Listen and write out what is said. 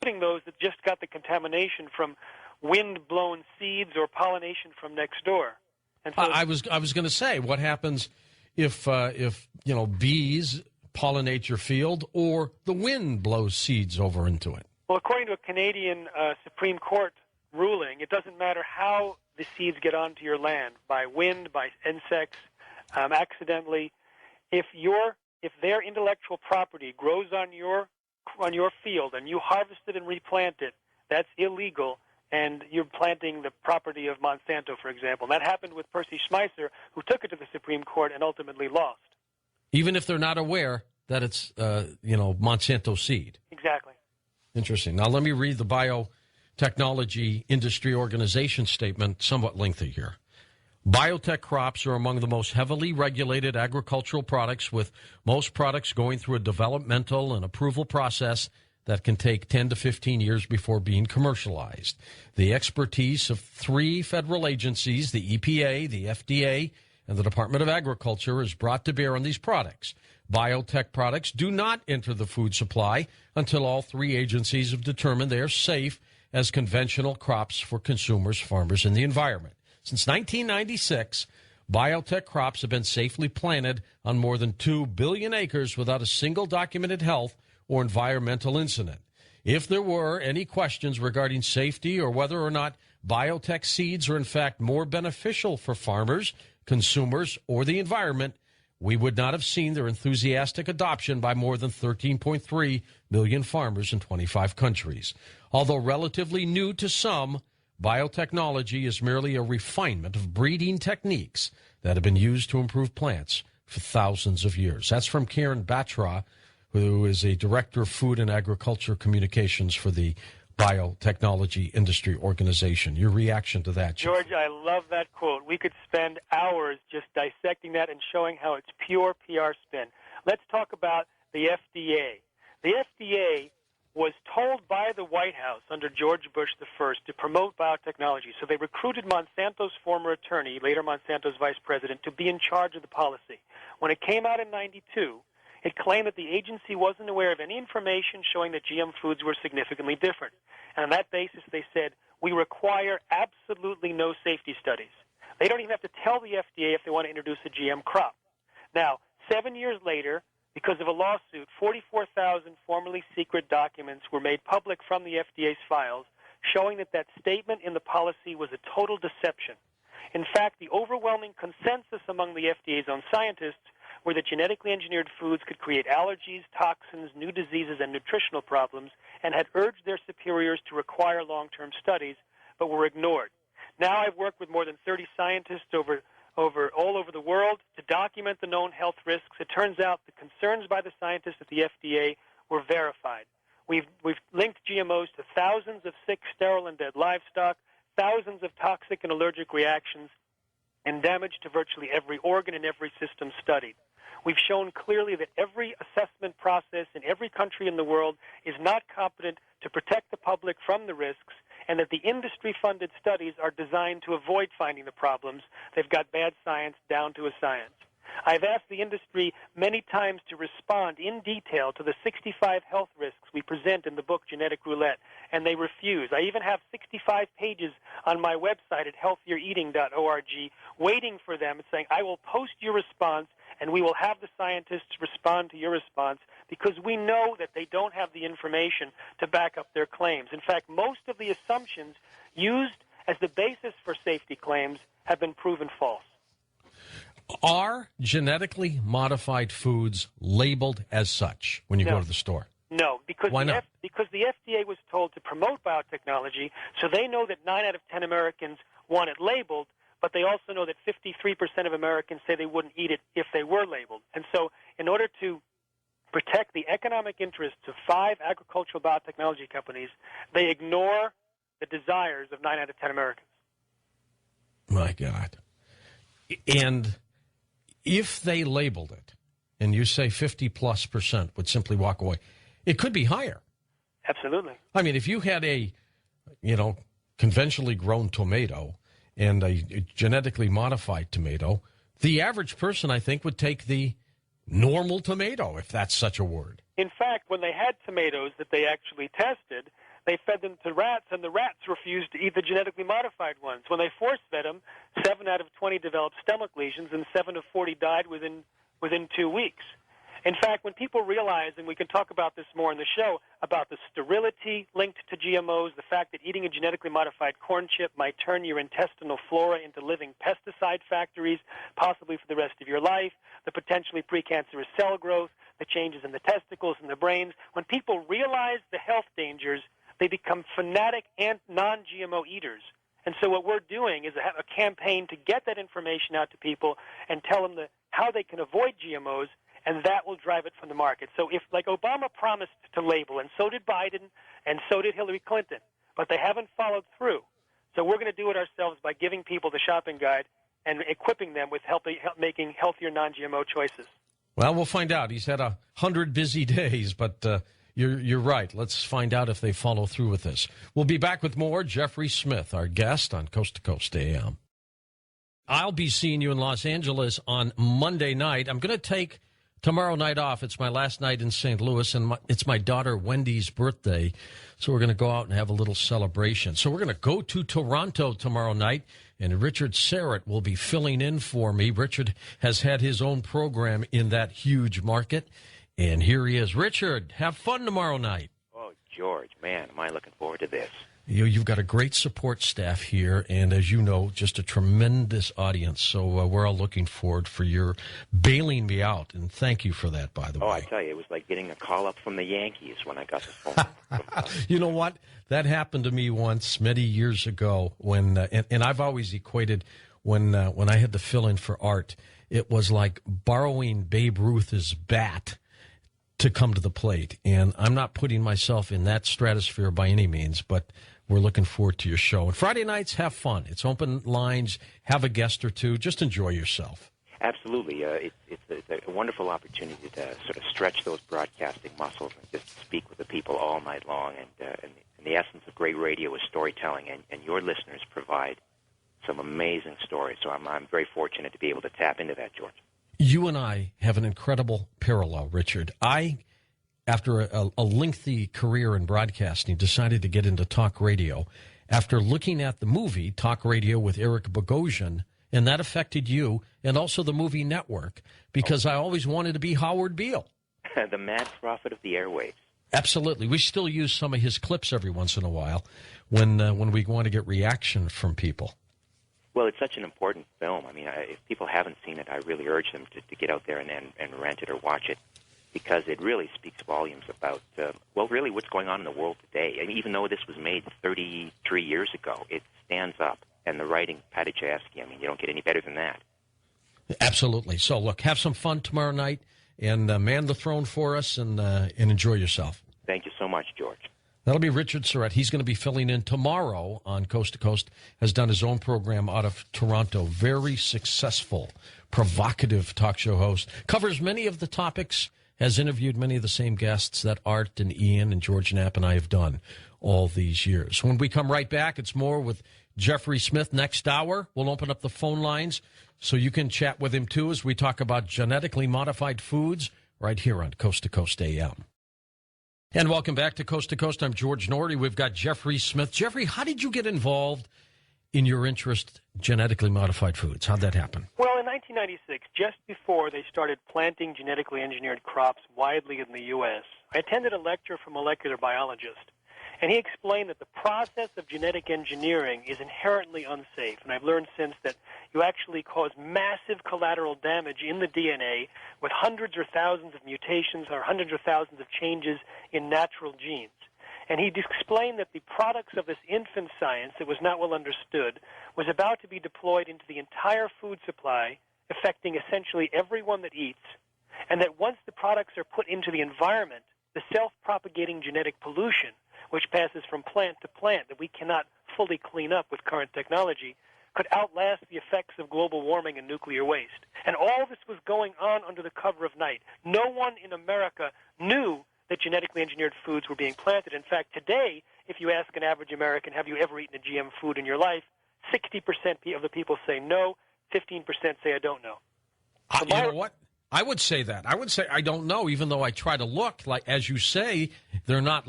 including those that just got the contamination from wind-blown seeds or pollination from next door. And so I was going to say, what happens if bees pollinate your field or the wind blows seeds over into it? Well, according to a Canadian Supreme Court ruling, it doesn't matter how the seeds get onto your land, by wind, by insects, accidentally. If their intellectual property grows on your field and you harvest it and replant it, that's illegal, and you're planting the property of Monsanto, for example. And that happened with Percy Schmeisser, who took it to the Supreme Court and ultimately lost. Even if they're not aware that it's Monsanto seed. Exactly. Interesting. Now let me read the Biotechnology Industry Organization statement, somewhat lengthy here. Biotech crops are among the most heavily regulated agricultural products, with most products going through a developmental and approval process that can take 10 to 15 years before being commercialized. The expertise of 3 federal agencies, the EPA, the FDA, and the Department of Agriculture, is brought to bear on these products. Biotech products do not enter the food supply until all 3 agencies have determined they are safe as conventional crops for consumers, farmers, and the environment. Since 1996, biotech crops have been safely planted on more than 2 billion acres without a single documented health or environmental incident. If there were any questions regarding safety or whether or not biotech seeds are in fact more beneficial for farmers, consumers, or the environment, we would not have seen their enthusiastic adoption by more than 13.3 million farmers in 25 countries. Although relatively new to some, biotechnology is merely a refinement of breeding techniques that have been used to improve plants for thousands of years. That's from Karen Batra, who is a director of food and agriculture communications for the Biotechnology Industry Organization. Your reaction to that, Chief? George, I love that quote. We could spend hours just dissecting that and showing how it's pure PR spin. Let's talk about the FDA. The FDA was told by the White House under George Bush I to promote biotechnology. So they recruited Monsanto's former attorney, later Monsanto's vice president, to be in charge of the policy. When it came out in 92, it claimed that the agency wasn't aware of any information showing that GM foods were significantly different. And on that basis, they said, we require absolutely no safety studies. They don't even have to tell the FDA if they want to introduce a GM crop. Now, 7 years later, because of a lawsuit, 44,000 formerly secret documents were made public from the FDA's files, showing that that statement in the policy was a total deception. In fact, the overwhelming consensus among the FDA's own scientists were that genetically engineered foods could create allergies, toxins, new diseases, and nutritional problems, and had urged their superiors to require long-term studies, but were ignored. Now I've worked with more than 30 scientists all over the world to document the known health risks. It turns out the concerns by the scientists at the FDA were verified. We've linked GMOs to thousands of sick, sterile, and dead livestock, thousands of toxic and allergic reactions, and damage to virtually every organ and every system studied. We've shown clearly that every assessment process in every country in the world is not competent to protect the public from the risks, and that the industry-funded studies are designed to avoid finding the problems. They've got bad science down to a science. I've asked the industry many times to respond in detail to the 65 health risks we present in the book Genetic Roulette, and they refuse. I even have 65 pages on my website at healthiereating.org waiting for them, saying, I will post your response, and we will have the scientists respond to your response, because we know that they don't have the information to back up their claims. In fact, most of the assumptions used as the basis for safety claims have been proven false. Are genetically modified foods labeled as such when you go to the store? No, because Why not? Because the FDA was told to promote biotechnology, so they know that 9 out of 10 Americans want it labeled, but they also know that 53% of Americans say they wouldn't eat it if they were labeled. And so in order to protect the economic interests of 5 agricultural biotechnology companies, they ignore the desires of 9 out of 10 Americans. My God. And if they labeled it, and you say 50+% would simply walk away, it could be higher. Absolutely. I mean, if you had a, conventionally grown tomato and a genetically modified tomato, the average person, I think, would take the normal tomato, if that's such a word. In fact, when they had tomatoes that they actually tested, they fed them to rats, and the rats refused to eat the genetically modified ones. When they force-fed them, 7 out of 20 developed stomach lesions, and 7 of 40 died within 2 weeks. In fact, when people realize, and we can talk about this more in the show, about the sterility linked to GMOs, the fact that eating a genetically modified corn chip might turn your intestinal flora into living pesticide factories, possibly for the rest of your life, the potentially precancerous cell growth, the changes in the testicles and the brains, when people realize the health dangers, they become fanatic and non-GMO eaters. And so what we're doing is a campaign to get that information out to people and tell them how they can avoid GMOs, and that will drive it from the market. So if, like Obama promised to label, and so did Biden, and so did Hillary Clinton, but they haven't followed through. So we're going to do it ourselves by giving people the shopping guide and equipping them with making healthier non-GMO choices. Well, we'll find out. He's had 100 busy days, but you're right. Let's find out if they follow through with this. We'll be back with more. Jeffrey Smith, our guest on Coast to Coast AM. I'll be seeing you in Los Angeles on Monday night. I'm going to take tomorrow night off. It's my last night in St. Louis, and it's my daughter Wendy's birthday, so we're going to go out and have a little celebration. So we're going to go to Toronto tomorrow night, and Richard Serrett will be filling in for me. Richard has had his own program in that huge market, and here he is. Richard, have fun tomorrow night. Oh, George, man, am I looking forward to this. You've got a great support staff here, and as you know, just a tremendous audience. So we're all looking forward for your bailing me out, and thank you for that, by the way. Oh, I tell you, it was like getting a call up from the Yankees when I got the phone. You know what? That happened to me once many years ago when, and I've always equated when I had to fill in for Art, it was like borrowing Babe Ruth's bat to come to the plate. And I'm not putting myself in that stratosphere by any means, but we're looking forward to your show. And Friday nights, have fun. It's open lines. Have a guest or two. Just enjoy yourself. Absolutely. It's a wonderful opportunity to sort of stretch those broadcasting muscles and just speak with the people all night long. And the essence of great radio is storytelling, and your listeners provide some amazing stories. So I'm very fortunate to be able to tap into that, George. You and I have an incredible parallel, Richard. After a lengthy career in broadcasting, decided to get into talk radio after looking at the movie Talk Radio with Eric Bogosian, and that affected you and also the movie Network, because I always wanted to be Howard Beale. The mad prophet of the airwaves. Absolutely. We still use some of his clips every once in a while when we want to get reaction from people. Well, it's such an important film. I mean, if people haven't seen it, I really urge them to get out there and rent it or watch it, because it really speaks volumes about, really what's going on in the world today. And even though this was made 33 years ago, it stands up. And the writing, Patty Chayefsky, I mean, you don't get any better than that. Absolutely. So, look, have some fun tomorrow night and man the throne for us and enjoy yourself. Thank you so much, George. That'll be Richard Serrett. He's going to be filling in tomorrow on Coast to Coast, has done his own program out of Toronto. Very successful, provocative talk show host. Covers many of the topics, has interviewed many of the same guests that Art and Ian and George Knapp and I have done all these years. When we come right back, it's more with Jeffrey Smith next hour. We'll open up the phone lines so you can chat with him, too, as we talk about genetically modified foods right here on Coast to Coast AM. And welcome back to Coast. I'm George Norrie. We've got Jeffrey Smith. Jeffrey, how did you get involved in your interest in genetically modified foods? How'd that happen? Well, in 1996, just before they started planting genetically engineered crops widely in the U.S., I attended a lecture from a molecular biologist, and he explained that the process of genetic engineering is inherently unsafe. And I've learned since that you actually cause massive collateral damage in the DNA with hundreds or thousands of mutations or hundreds or thousands of changes in natural genes. And he explained that the products of this infant science that was not well understood was about to be deployed into the entire food supply, affecting essentially everyone that eats, and that once the products are put into the environment, the self-propagating genetic pollution, which passes from plant to plant that we cannot fully clean up with current technology, could outlast the effects of global warming and nuclear waste. And all this was going on under the cover of night. No one in America knew that genetically engineered foods were being planted. In fact, today, if you ask an average American, have you ever eaten a GM food in your life, 60% of the people say no, 15% say I don't know. You know what? I would say that. I would say I don't know, even though I try to look. Like, as you say, they're not